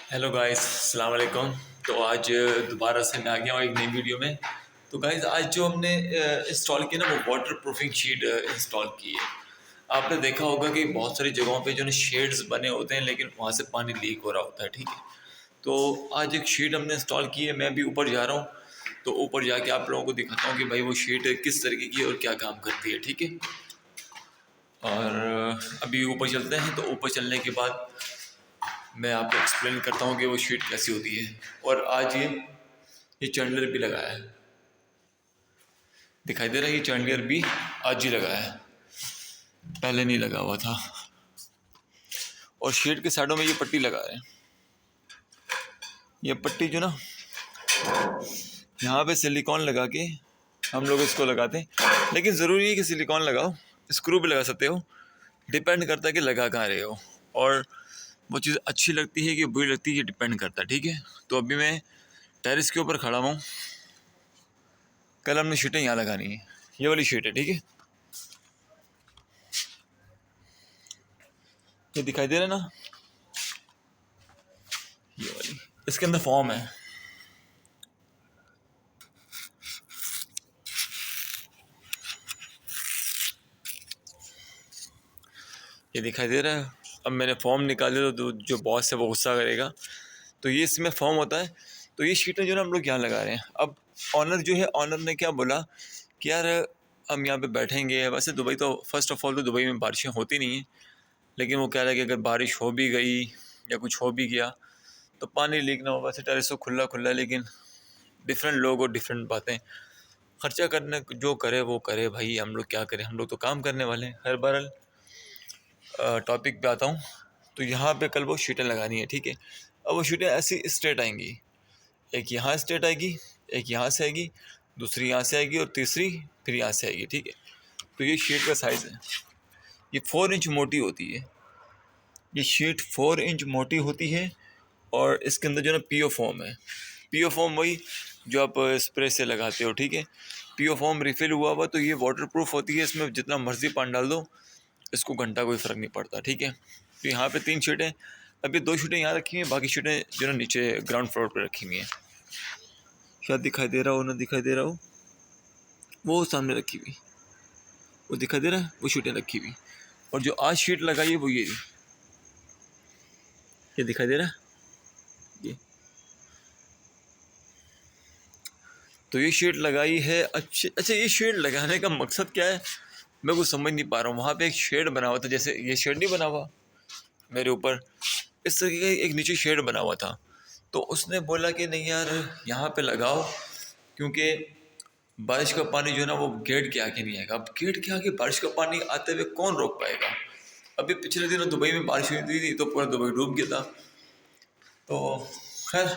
Hello guys, अस्सलाम वालेकुम। तो आज दोबारा से मैं आ गया हूँ एक नई वीडियो में। तो गाइस, आज जो हमने इंस्टॉल की ना, वो वाटर प्रूफिंग शीट इंस्टॉल की है। आपने देखा होगा कि बहुत सारी जगहों पे जो ना शेड्स बने होते हैं, लेकिन वहाँ से पानी लीक हो रहा होता है। ठीक है, तो आज एक शीट हमने इंस्टॉल की है। मैं भी ऊपर जा रहा हूँ, तो ऊपर जाके आप लोगों को दिखाता हूँ कि भाई वो शीट किस तरीके की है और क्या काम करती है। ठीक है, और अभी ऊपर चलते हैं। तो ऊपर चलने के बाद मैं आपको एक्सप्लेन करता हूँ कि वो शीट कैसी होती है। और आज ये चैंडलर भी लगाया है, दिखाई दे रहा है। ये चैंडलर भी आज ही लगाया है, पहले नहीं लगा हुआ था। और शीट के साइडों में ये पट्टी लगा है। ये पट्टी जो ना, यहाँ पे सिलिकॉन लगा के हम लोग इसको लगाते हैं। लेकिन ज़रूरी है कि सिलिकॉन लगाओ, स्क्रू भी लगा सकते हो, डिपेंड करता है कि लगा कहाँ रहे हो। और वो चीज़ अच्छी लगती है कि बुरी लगती है, ये डिपेंड करता है। ठीक है, तो अभी मैं टेरेस के ऊपर खड़ा हूँ। कल हमने शीटें यहाँ लगानी है, ये वाली शीट है। ठीक है, ये दिखाई दे रहा है ना, ये वाली, इसके अंदर फॉर्म है। ये दिखाई दे रहा है। अब मैंने फॉर्म निकाले तो जो बॉस है वो गुस्सा करेगा। तो ये इसमें फॉर्म होता है। तो ये शीटें जो ना हम लोग यहाँ लगा रहे हैं। अब ऑनर जो है, ऑनर ने क्या बोला कि यार हम यहाँ पे बैठेंगे। वैसे दुबई तो फर्स्ट ऑफ ऑल तो दुबई में बारिशें होती नहीं हैं, लेकिन वो कह रहा है कि अगर बारिश हो भी गई या कुछ हो भी गया तो पानी लीक ना हो। वैसे टेरेस तो खुला खुला है, लेकिन डिफरेंट लोग और डिफरेंट बातें। खर्चा करने जो करे वो करे भाई, हम लोग क्या करें, हम लोग तो काम करने वाले हैं। हर बार टॉपिक पे आता हूँ। तो यहाँ पे कल वो शीटें लगानी है। ठीक है, अब वो शीटें ऐसी स्ट्रेट आएंगी, एक यहाँ स्ट्रेट आएगी, एक यहाँ से आएगी, दूसरी यहाँ से आएगी और तीसरी फिर यहाँ से आएगी। ठीक है, तो ये शीट का साइज़ है। ये 4 इंच मोटी होती है। ये शीट 4 इंच मोटी होती है। और इसके अंदर जो ना पीओ फोम है। पीओ फोम वही जो आप स्प्रे से लगाते हो। ठीक है, पीओ फोम रिफिल हुआ हुआ, तो ये वाटर प्रूफ होती है। इसमें जितना मर्जी पानी डाल दो, इसको घंटा कोई फ़र्क नहीं पड़ता। ठीक है, तो यहाँ पे 3 शीटें, अभी 2 शीटें यहाँ रखी हैं, बाकी शीटें जो ना नीचे ग्राउंड फ्लोर पे रखी हुई हैं। शायद दिखाई दे रहा हो ना दिखाई दे रहा हो, वो सामने रखी हुई, वो दिखाई दे रहा है, वो शीटें रखी हुई। और जो आज शीट लगाई है वो ये दिखाई दे रहा है, ये। तो ये शीट लगाई है। अच्छा, ये शेड लगाने का मकसद क्या है, मैं कुछ समझ नहीं पा रहा हूँ। वहाँ पे एक शेड बना हुआ था, जैसे ये शेड नहीं बना हुआ मेरे ऊपर, इस तरीके का एक नीचे शेड बना हुआ था। तो उसने बोला कि नहीं यार, यहाँ पे लगाओ, क्योंकि बारिश का पानी जो है ना वो गेट के आगे नहीं आएगा। अब गेट के आगे बारिश का पानी आते हुए कौन रोक पाएगा। अभी पिछले दिनों दुबई में बारिश हुई थी, तो पूरा दुबई डूब गया था। तो खैर,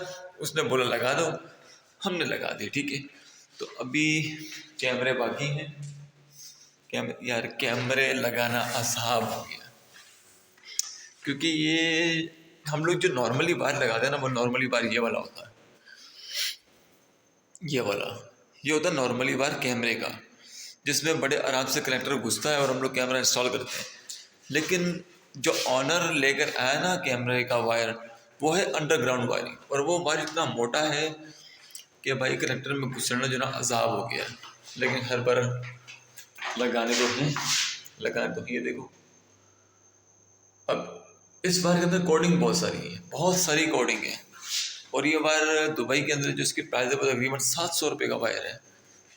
उसने बोला लगा दो, हमने लगा दी। ठीक है, तो अभी कैमरे बाकी हैं। यार कैमरे लगाना आसान हो गया, क्योंकि ये हम लोग जो नॉर्मली वायर लगाते हैं ना, वो नॉर्मली वायर ये वाला होता है। ये वाला, ये होता है नॉर्मली वायर कैमरे का, जिसमें बड़े आराम से कनेक्टर घुसता है और हम लोग कैमरा इंस्टॉल करते हैं। लेकिन जो ऑनर लेकर आया ना कैमरे का वायर, वो है अंडरग्राउंड वायरिंग। और वो वायर इतना मोटा है कि भाई कनेक्टर में घुसना जो ना अजाब हो गया। लेकिन हर बार लगाने तो हैं, लगाने तो ये देखो। अब इस वायर के अंदर कोडिंग बहुत सारी है, बहुत सारी कोडिंग है। और ये वायर दुबई के अंदर जो इसकी प्राइस है वो तकरीबन 700 रुपये का वायर है,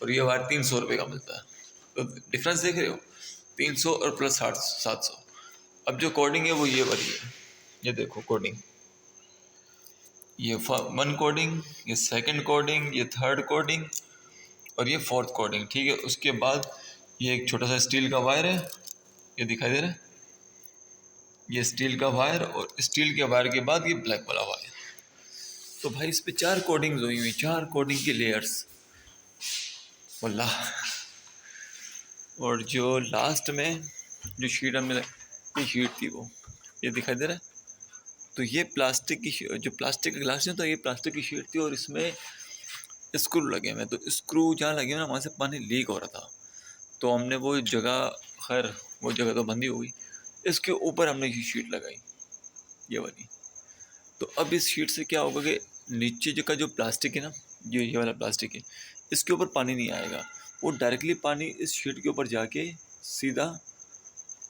और ये वायर 300 रुपये का मिलता है। तो डिफरेंस देख रहे हो, 300 और प्लस 700। अब जो कोडिंग है वो ये वाली है, ये देखो कोडिंग, ये 1 कोडिंग, ये 2nd कोडिंग, ये 3rd कोडिंग और ये 4th कोडिंग। ठीक है, उसके बाद ये एक छोटा सा स्टील का वायर है, ये दिखाई दे रहा है, ये स्टील का वायर। और स्टील के वायर के बाद ये ब्लैक वाला वायर। तो भाई इस पे 4 कोडिंग्स हुई हुई, 4 कोडिंग की लेयर्स, वल्लाह। और जो लास्ट में जो शीट हमने, ये शीट थी वो, ये दिखाई दे रहा है। तो ये प्लास्टिक की, जो प्लास्टिक का ग्लास है, तो ये प्लास्टिक की शीट थी और इसमें स्क्रू लगे हुए। तो स्क्रू जहाँ लगे हुए ना, वहाँ से पानी लीक हो रहा था। तो हमने वो जगह, खैर वो जगह तो बंद ही हो गई, इसके ऊपर हमने ये शीट लगाई, ये वाली। तो अब इस शीट से क्या होगा कि नीचे जो का जो प्लास्टिक है ना, ये वाला प्लास्टिक है, इसके ऊपर पानी नहीं आएगा। वो डायरेक्टली पानी इस शीट के ऊपर जाके सीधा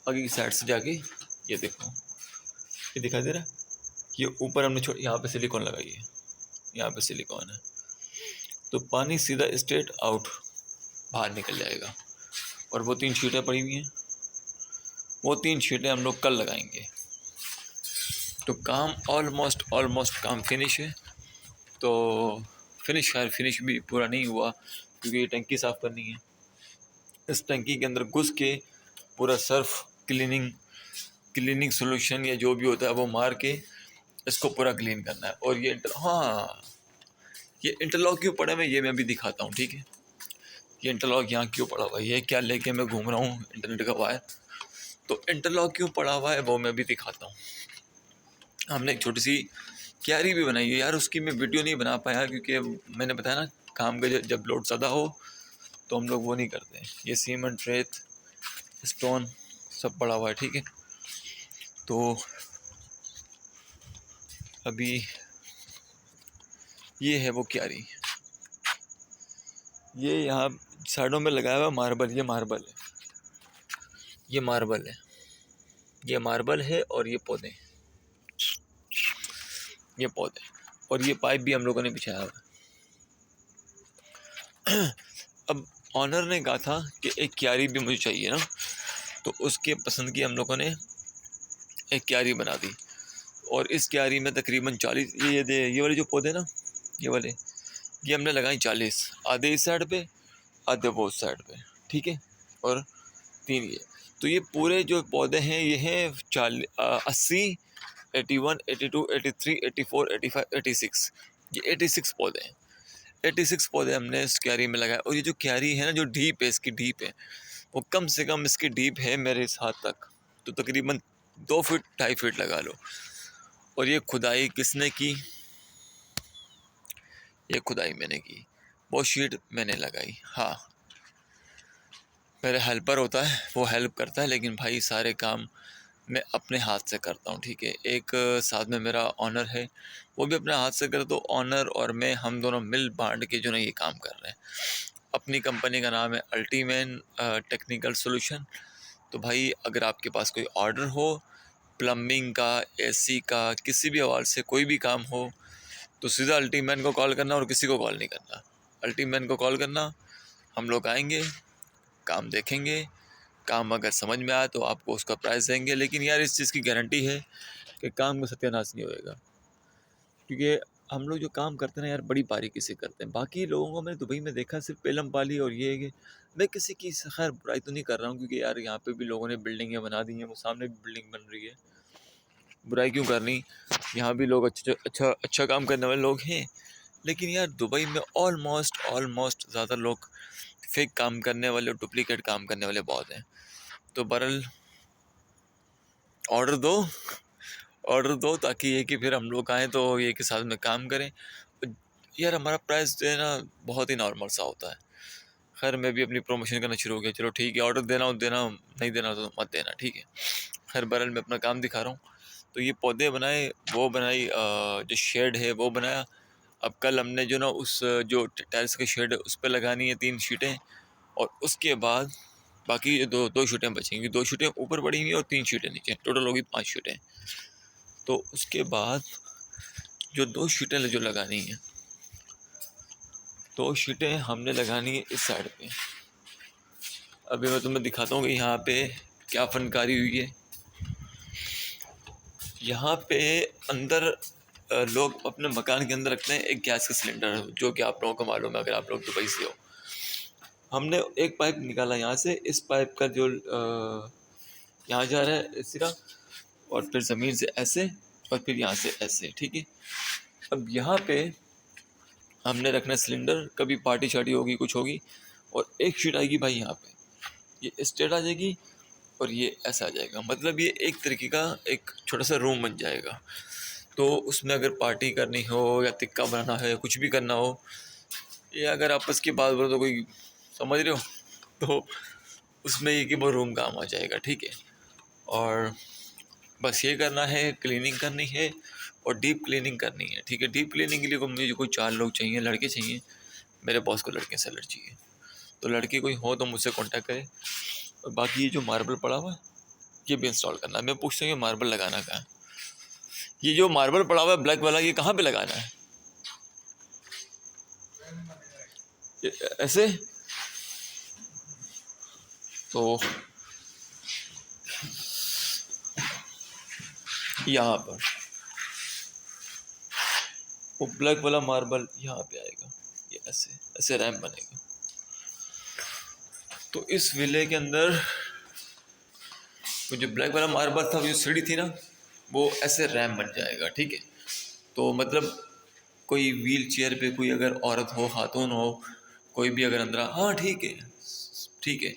आगे की साइड से जाके, ये देखो, ये दिखाई दे रहा है, ये ऊपर हमने यहाँ पे सिलिकॉन लगाई है, यहाँ पे सिलिकॉन है, तो पानी सीधा स्ट्रेट आउट बाहर निकल जाएगा। और वो 3 शीटें पड़ी हुई हैं, वो 3 शीटें हम लोग कल लगाएंगे। तो काम ऑलमोस्ट काम फिनिश है। तो फिनिश भी पूरा नहीं हुआ, क्योंकि ये टंकी साफ़ करनी है। इस टंकी के अंदर घुस के पूरा सर्फ क्लीनिंग सोल्यूशन या जो भी होता है वो मार के इसको पूरा क्लीन करना है। और ये इंटरलॉक क्यों पड़ा है, ये मैं अभी दिखाता हूँ, ठीक है। ये इंटरलॉक यहाँ क्यों पड़ा हुआ है, ये क्या लेके मैं घूम रहा हूँ इंटरनेट का वायर, तो इंटरलॉक क्यों पड़ा हुआ है वो मैं भी दिखाता हूँ। हमने एक छोटी सी क्यारी भी बनाई है यार, उसकी मैं वीडियो नहीं बना पाया, क्योंकि मैंने बताया ना, काम का जब लोड ज़्यादा हो तो हम लोग वो नहीं करते। ये सीमेंट, रेत, स्टोन सब पड़ा हुआ है, ठीक है। तो अभी ये है वो क्यारी, ये यहाँ साइडों में लगाया हुआ मार्बल, ये मार्बल है, ये मार्बल है, ये मार्बल है, और ये पौधे, ये पौधे, और ये पाइप भी हम लोगों ने बिछाया हुआ। अब ऑनर ने कहा था कि एक क्यारी भी मुझे चाहिए ना, तो उसके पसंद की हम लोगों ने एक क्यारी बना दी। और इस क्यारी में तकरीबन 40 ये वाले जो पौधे ना, ये वाले, ये हमने लगाई 40, आधे इस साइड पे, आधे वो उस साइड पे, ठीक है। और 3 ये, तो ये पूरे जो पौधे हैं ये हैं 80, 81, 82, 83, 84, 85, 86, ये 86 पौधे हैं। 86 पौधे हमने इस क्यारी में लगाए। और ये जो क्यारी है ना, जो डीप है, इसकी डीप है, वो कम से कम इसकी डीप है मेरे इस हाथ तक, तो तकरीबन 2 फीट 2.5 फीट लगा लो। और ये खुदाई किसने की, ये खुदाई मैंने की, वो शीट मैंने लगाई। हाँ, मेरा हेल्पर होता है, वो हेल्प करता है, लेकिन भाई सारे काम मैं अपने हाथ से करता हूँ, ठीक है। एक साथ में मेरा ऑनर है, वो भी अपने हाथ से करे, तो ऑनर और मैं, हम दोनों मिल बांट के जो ना ये काम कर रहे हैं। अपनी कंपनी का नाम है अल्टीमेन टेक्निकल सॉल्यूशन। तो भाई अगर आपके पास कोई ऑर्डर हो, प्लम्बिंग का, एसी का, किसी भी हवाले से कोई भी काम हो, तो सीधा अल्टीमैन को कॉल करना, और किसी को कॉल नहीं करना। अल्टीमैन को कॉल करना, हम लोग आएंगे, काम देखेंगे, काम अगर समझ में आया तो आपको उसका प्राइस देंगे। लेकिन यार इस चीज़ की गारंटी है कि काम का सत्यानाश नहीं होएगा, क्योंकि हम लोग जो काम करते हैं ना यार, बड़ी बारीकी से करते हैं। बाकी लोगों को मैंने दुबई में देखा सिर्फ पेलम पाली, और ये है कि मैं किसी की खैर बुराई तो नहीं कर रहा हूँ, क्योंकि यार यहाँ पे भी लोगों ने बिल्डिंगें बना दी हैं, वो सामने भी बिल्डिंग बन रही है, बुराई क्यों करनी। यहाँ भी लोग अच्छा काम करने वाले लोग हैं। लेकिन यार दुबई में ऑलमोस्ट ज़्यादा लोग फेक काम करने वाले, डुप्लीकेट काम करने वाले बहुत हैं। तो बहरहाल ऑर्डर दो ताकि ये कि फिर हम लोग आएँ तो ये कि साथ में काम करें। यार हमारा प्राइस जो है ना बहुत ही नॉर्मल सा होता है। खैर मैं भी अपनी प्रमोशन करना शुरू हो गया, चलो ठीक है, ऑर्डर देना हो देना, नहीं देना तो मत देना, ठीक है। खैर बहरहाल मैं अपना काम दिखा रहा हूँ। तो ये पौधे बनाए, वो बनाई, जो शेड है वो बनाया। अब कल हमने जो ना उस जो टाइल्स की शेड है उस पर लगानी है 3 शीटें, और उसके बाद बाकी दो शीटें बचेंगी। 2 शीटें ऊपर पड़ी हुई और 3 शीटें नीचे, टोटल होगी 5 शीटें। तो उसके बाद जो 2 शीटें जो लगानी है, 2 शीटें हमने लगानी है इस साइड पे। अभी मैं तुम्हें दिखाता हूँ कि यहाँ पे क्या फनकारी हुई है। यहाँ पे अंदर लोग अपने मकान के अंदर रखते हैं एक गैस का सिलेंडर, जो कि आप लोगों को मालूम है अगर आप लोग दुबई से हो। हमने एक पाइप निकाला यहाँ से, इस पाइप का जो यहाँ जा रहा है सिरा, और फिर ज़मीन से ऐसे, और फिर यहाँ से ऐसे, ठीक है। अब यहाँ पे हमने रखना सिलेंडर, कभी पार्टी शार्टी होगी, कुछ होगी, और एक शीट आएगी भाई यहाँ पे, ये स्ट्रेट आ जाएगी, और ये ऐसा आ जाएगा। मतलब ये एक तरीके का एक छोटा सा रूम बन जाएगा। तो उसमें अगर पार्टी करनी हो, या टिक्का बनाना है, कुछ भी करना हो, या अगर आपस की बात बोलो तो कोई, समझ रहे हो, तो उसमें ये कि वो रूम काम आ जाएगा, ठीक है। और बस ये करना है, क्लीनिंग करनी है, और डीप क्लीनिंग करनी है, ठीक है। डीप क्लीनिंग के लिए मुझे कोई 4 लोग चाहिए, लड़के चाहिए। मेरे बॉस को लड़के से एलर्जी है, तो लड़के कोई हो तो मुझसे कांटेक्ट करे। और बाकी ये जो मार्बल पड़ा हुआ है ये भी इंस्टॉल करना है। मैं पूछता हूँ ये मार्बल लगाना कहाँ है? ये जो मार्बल पड़ा हुआ है ब्लैक वाला, ये कहाँ पे लगाना है? ऐसे तो यहाँ पर वो ब्लैक वाला मार्बल यहाँ पे आएगा, ये ऐसे ऐसे रैम्प बनेगा। तो इस विले के अंदर वो जो ब्लैक वाला मार्बल था, जो सीढ़ी थी ना, वो ऐसे रैम्प बन जाएगा, ठीक है। तो मतलब कोई व्हील चेयर पे कोई अगर औरत हो, खातून हो, कोई भी अगर अंदर, हाँ ठीक है, ठीक है,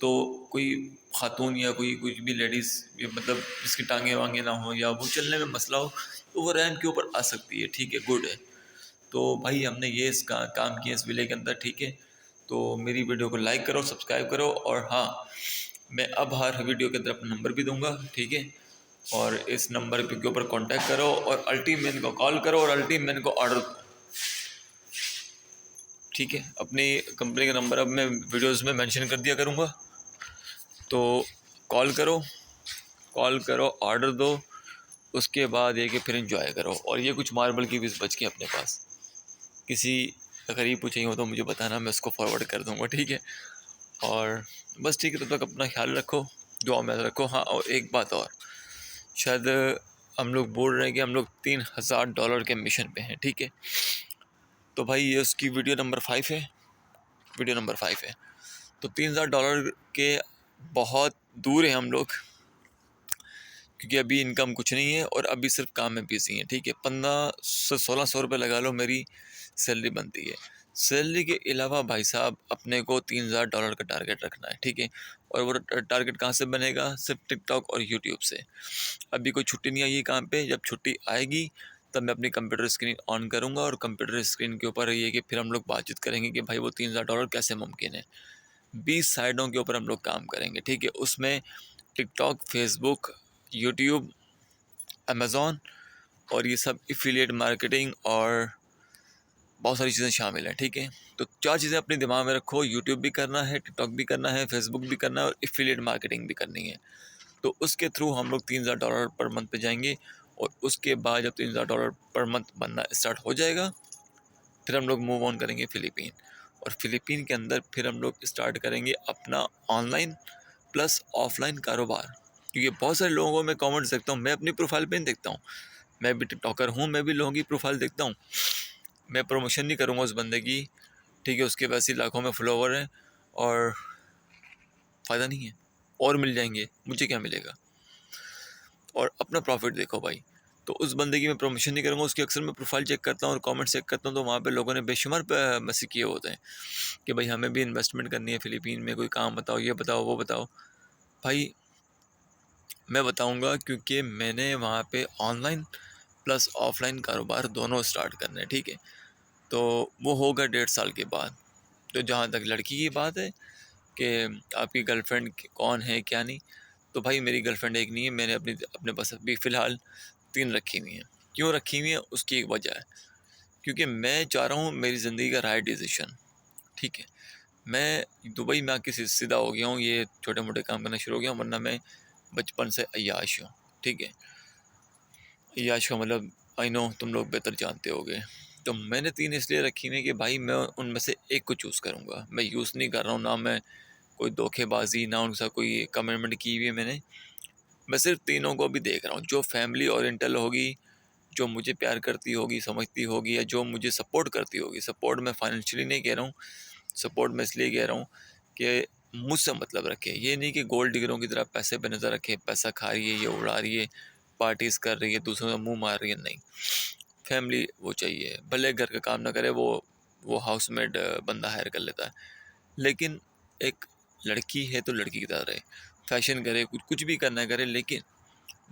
तो कोई खातून या कोई कुछ भी लेडीज़, मतलब जिसकी टांगे वांगे ना हो या वो चलने में मसला हो, तो वो रैंप के ऊपर आ सकती है, ठीक है, गुड है। तो भाई हमने ये इसका काम किया इस विले के अंदर, ठीक है। तो मेरी वीडियो को लाइक करो, सब्सक्राइब करो, और हाँ, मैं अब हर वीडियो के अंदर अपना नंबर भी दूंगा, ठीक है। और इस नंबर के ऊपर कांटेक्ट करो और अल्टीमेन को कॉल करो और अल्टीमेन को ऑर्डर दो, ठीक है। अपनी कंपनी का नंबर अब मैं वीडियोस में मेंशन कर दिया करूँगा। तो कॉल करो, ऑर्डर दो, उसके बाद ये कि फिर एंजॉय करो। और ये कुछ मार्बल की पीस बच के अपने पास, किसी करीब पूछे हो तो मुझे बताना, मैं उसको फॉरवर्ड कर दूँगा, ठीक है। और बस ठीक है, तब तक अपना ख्याल रखो, दुआ में रखो। हाँ, और एक बात और, शायद हम लोग बोल रहे हैं कि हम लोग $3000 के मिशन पे हैं, ठीक है। तो भाई ये उसकी वीडियो नंबर 5 है, वीडियो नंबर 5 है। तो $3000 के बहुत दूर हैं हम लोग, क्योंकि अभी इनकम कुछ नहीं है और अभी सिर्फ काम में बिजी हैं, ठीक है। 1500 से 1600 रुपये लगा लो मेरी सैलरी बनती है। सैलरी के अलावा भाई साहब अपने को $3000 का टारगेट रखना है, ठीक है। और वो टारगेट कहाँ से बनेगा? सिर्फ टिकटॉक और यूट्यूब से। अभी कोई छुट्टी नहीं आई है काम पे, जब छुट्टी आएगी तब मैं अपनी कंप्यूटर स्क्रीन ऑन करूँगा और कंप्यूटर स्क्रीन के ऊपर ये कि फिर हम लोग बातचीत करेंगे कि भाई वो $3000 कैसे मुमकिन है। 20 साइडों के ऊपर हम लोग काम करेंगे, ठीक है। उसमें टिकटॉक, फेसबुक, यूट्यूब, अमेज़ॉन और ये सब एफिलिएट मार्केटिंग और बहुत सारी चीज़ें शामिल हैं, ठीक है। तो 4 चीज़ें अपने दिमाग में रखो, यूट्यूब भी करना है, टिकटॉक भी करना है, फेसबुक भी करना है और एफिलिएट मार्केटिंग भी करनी है। तो उसके थ्रू हम लोग $3000 पर मंथ पे जाएंगे। और उसके बाद जब $3000 पर मंथ बनना स्टार्ट हो जाएगा, फिर हम लोग मूव ऑन करेंगे फ़िलीपीन। और फ़िलीपीन के अंदर फिर हम लोग स्टार्ट करेंगे अपना ऑनलाइन प्लस ऑफलाइन कारोबार। क्योंकि बहुत सारे लोगों को मैं कमेंट्स देखता हूँ, मैं अपनी प्रोफाइल पे नहीं देखता हूँ, मैं भी टिकटॉकर हूँ, मैं भी लोगों की प्रोफाइल देखता हूँ। मैं प्रमोशन नहीं करूँगा उस बंदे की, ठीक है, उसके वैसे लाखों में फॉलोवर हैं और फ़ायदा नहीं है, और मिल जाएंगे, मुझे क्या मिलेगा? और अपना प्रॉफिट देखो भाई। तो उस बंदे की मैं प्रमोशन नहीं करूँगा, उसकी अक्सर मैं प्रोफाइल चेक करता हूँ और कमेंट चेक करता हूँ, तो वहाँ पे लोगों ने बेशुमार मैसेज किए होते हैं कि भाई हमें भी इन्वेस्टमेंट करनी है फ़िलीपीन में, कोई काम बताओ, ये बताओ, वो बताओ। भाई मैं बताऊँगा, क्योंकि मैंने वहाँ पे ऑनलाइन प्लस ऑफलाइन कारोबार दोनों स्टार्ट करने हैं, ठीक है। तो वो होगा 1.5 साल के बाद। तो जहाँ तक लड़की की बात है कि आपकी गर्लफ्रेंड कौन है क्या नहीं, तो भाई मेरी गर्लफ्रेंड एक नहीं है, मैंने अपने पास अभी फ़िलहाल 3 रखी हुई हैं। क्यों रखी हुई हैं? उसकी एक वजह है, क्योंकि मैं चाह रहा हूँ मेरी ज़िंदगी का राइट डिसीजन, ठीक है। मैं दुबई में आके सीधा हो गया हूँ, ये छोटे मोटे काम करना शुरू हो गया हूँ, वरना मैं बचपन से अय्याश हूँ, ठीक है। अय्याश का मतलब आई नो तुम लोग बेहतर जानते होगे। तो मैंने 3 इसलिए रखी हुई हैं कि भाई मैं उनमें से एक को चूज़ करूँगा। मैं यूज़ नहीं कर रहा हूँ, ना मैं कोई धोखेबाजी, ना उनके साथ कोई कमिटमेंट की हुई है मैंने। मैं सिर्फ तीनों को भी देख रहा हूँ, जो फैमिली ओरिएंटल होगी, जो मुझे प्यार करती होगी, समझती होगी, या जो मुझे सपोर्ट करती होगी। सपोर्ट मैं फाइनेंशियली नहीं कह रहा हूँ, सपोर्ट मैं इसलिए कह रहा हूँ कि मुझसे मतलब रखे। ये नहीं कि गोल्ड डिगरों की तरह पैसे पे नज़र रखे, पैसा खा रही है, ये उड़ा रही है, पार्टीज़ कर रही है, दूसरों का मुंह मार रही है, नहीं। फैमिली वो चाहिए, भले घर का काम ना करे, वो हाउसमेड बंदा हायर कर लेता है, लेकिन एक लड़की है तो लड़की की तरह रहे, फैशन करे, कुछ कुछ भी करना करे, लेकिन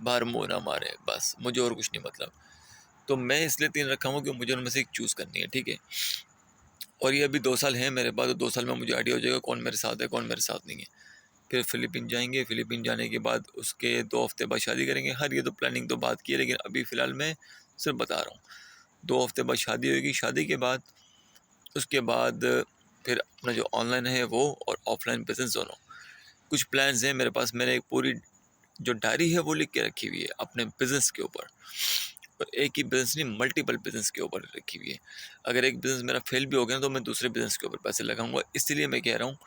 बाहर मुँह ना मारे, बस मुझे और कुछ नहीं मतलब। तो मैं इसलिए 3 रखा हूँ कि मुझे उनमें से एक चूज़ करनी है, ठीक है। और ये अभी 2 साल हैं मेरे पास, तो 2 साल में मुझे आइडिया हो जाएगा कौन मेरे साथ है, कौन मेरे साथ नहीं है। फिर फ़िलीपीन जाएंगे, फ़िलीपीन जाने के बाद उसके 2 हफ्ते बाद शादी करेंगे। हर ये तो प्लानिंग तो बात की है, लेकिन अभी फ़िलहाल मैं सिर्फ बता रहा हूँ। 2 हफ्ते बाद शादी होगी, शादी के बाद उसके बाद फिर अपना जो ऑनलाइन है वो और ऑफलाइन बिजनेस दोनों। कुछ प्लान्स हैं मेरे पास। मैंने एक पूरी जो डायरी है वो लिख के रखी हुई है अपने बिजनेस के ऊपर, और एक ही बिजनेस नहीं, मल्टीपल बिजनेस के ऊपर रखी हुई है। अगर एक बिजनेस मेरा फेल भी हो गया ना तो मैं दूसरे बिजनेस के ऊपर पैसे लगाऊंगा। इसलिए मैं कह रहा हूँ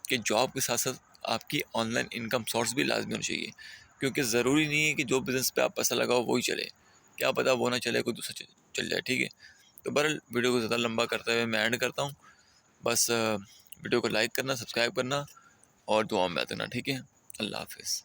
कि जॉब के साथ साथ आपकी ऑनलाइन इनकम सोर्स भी लाजमी होना चाहिए, क्योंकि ज़रूरी नहीं है कि जो बिज़नेस पे आप पैसा लगाओ वही चले, क्या पता वो ना चले, कोई दूसरा चल जाए। ठीक है, तो बहरहाल वीडियो को ज़्यादा लंबा करते हुए मैं एंड करता हूँ। बस वीडियो को लाइक करना, सब्सक्राइब करना और दुआ में याद रखना। ठीक है, अल्लाह हाफिज़।